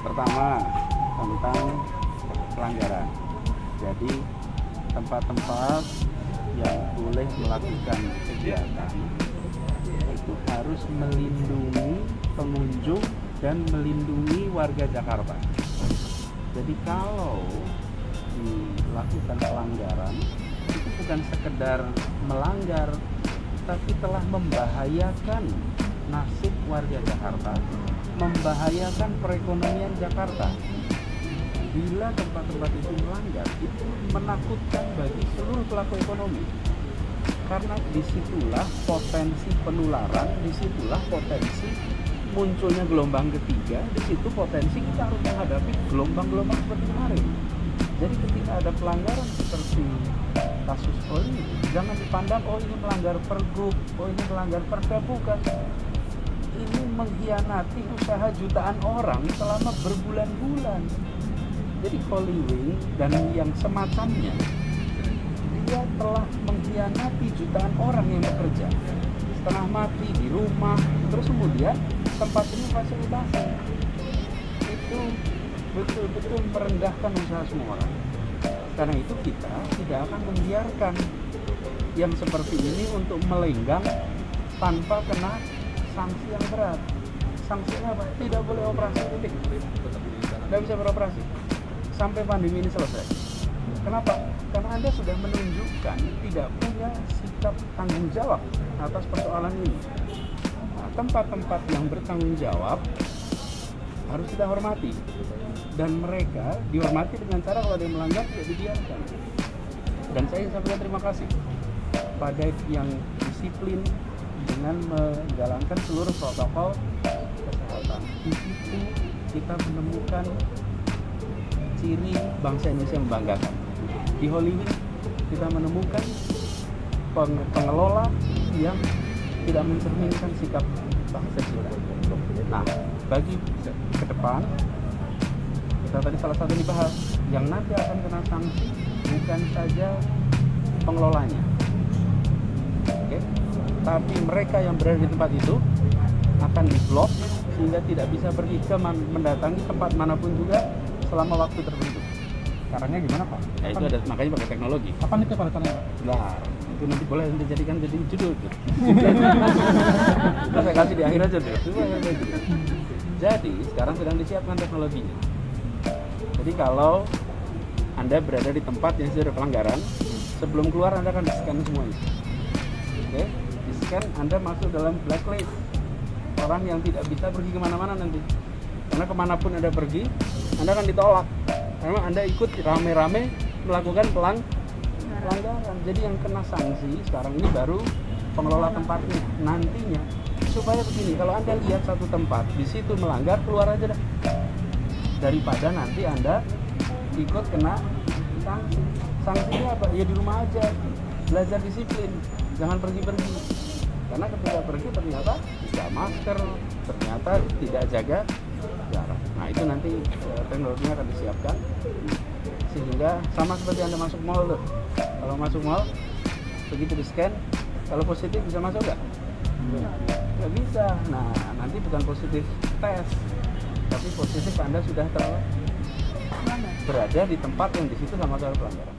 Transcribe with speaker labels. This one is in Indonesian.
Speaker 1: Pertama, tentang pelanggaran. Jadi tempat-tempat yang boleh melakukan kegiatan itu harus melindungi pengunjung dan melindungi warga Jakarta. Jadi kalau dilakukan pelanggaran itu bukan sekedar melanggar, tapi telah membahayakan nasib warga Jakarta, membahayakan perekonomian Jakarta. Bila tempat-tempat itu melanggar, itu menakutkan bagi seluruh pelaku ekonomi. Karena disitulah potensi penularan, disitulah potensi munculnya gelombang ketiga, disitu potensi kita harus menghadapi gelombang-gelombang seperti kemarin. Jadi ketika ada pelanggaran seperti kasus ini, jangan dipandang oh ini melanggar pergub, oh ini melanggar perda, bukan. Ini mengkhianati usaha jutaan orang selama berbulan-bulan. Jadi Holy Wing dan yang semacamnya, dia telah mengkhianati jutaan orang yang bekerja, setengah mati di rumah, terus kemudian tempat ini fasilitasi. Itu betul-betul merendahkan usaha semua orang. Karena itu kita tidak akan membiarkan yang seperti ini untuk melenggang tanpa kena sanksi yang berat. Sanksinya apa? Tidak boleh operasi, titik. Tidak bisa beroperasi sampai pandemi ini selesai. Kenapa? Karena Anda sudah menunjukkan tidak punya sikap tanggung jawab atas persoalan ini. Nah, tempat-tempat yang bertanggung jawab harus kita hormati, dan mereka dihormati dengan cara kalau ada yang melanggar tidak dibiarkan. Dan saya sampaikan terima kasih pada yang disiplin dengan menjalankan seluruh protokol kesehatan. Di situ kita menemukan ciri bangsa Indonesia yang membanggakan. Di Holy Wing kita menemukan pengelola yang tidak mencerminkan sikap bangsa kita. Nah, bagi ke depan, kita tadi salah satu dibahas, yang nanti akan kena sanksi bukan saja pengelolanya, oke? Tapi mereka yang berada di tempat itu akan diblok sehingga tidak bisa pergi ke mendatangi tempat manapun juga selama waktu tertentu.
Speaker 2: Caranya gimana Pak?
Speaker 1: Ya itu ada, makanya pakai teknologi.
Speaker 2: Apa itu Pak caranya?
Speaker 1: Nah, itu nanti boleh dijadikan jadi judul tuh. Nah, saya kasih di akhir aja tuh. Jadi sekarang sedang disiapkan teknologinya. Jadi kalau Anda berada di tempat yang sudah ada pelanggaran, sebelum keluar Anda akan di-scan semuanya. Oke? Di-scan, Anda masuk dalam blacklist orang yang tidak bisa pergi kemana-mana nanti. Karena kemanapun Anda pergi, Anda akan ditolak. Karena Anda ikut rame-rame melakukan pelanggaran. Jadi yang kena sanksi sekarang ini baru pengelola tempatnya. Nantinya supaya begini, kalau Anda lihat satu tempat di situ melanggar, keluar aja dah. Daripada nanti Anda ikut kena sanksi. Sanksinya apa? Ya di rumah aja. Belajar disiplin. Jangan pergi-pergi. Karena ketika pergi ternyata tidak masker, ternyata tidak jaga jarak. Nah itu nanti teknologinya akan disiapkan sehingga sama seperti Anda masuk mall loh. Kalau masuk mall begitu di scan, kalau positif bisa masuk nggak? Nggak bisa. Nah nanti bukan positif tes, tapi positif Anda sudah berada di tempat yang di situ sama sekali pelanggaran.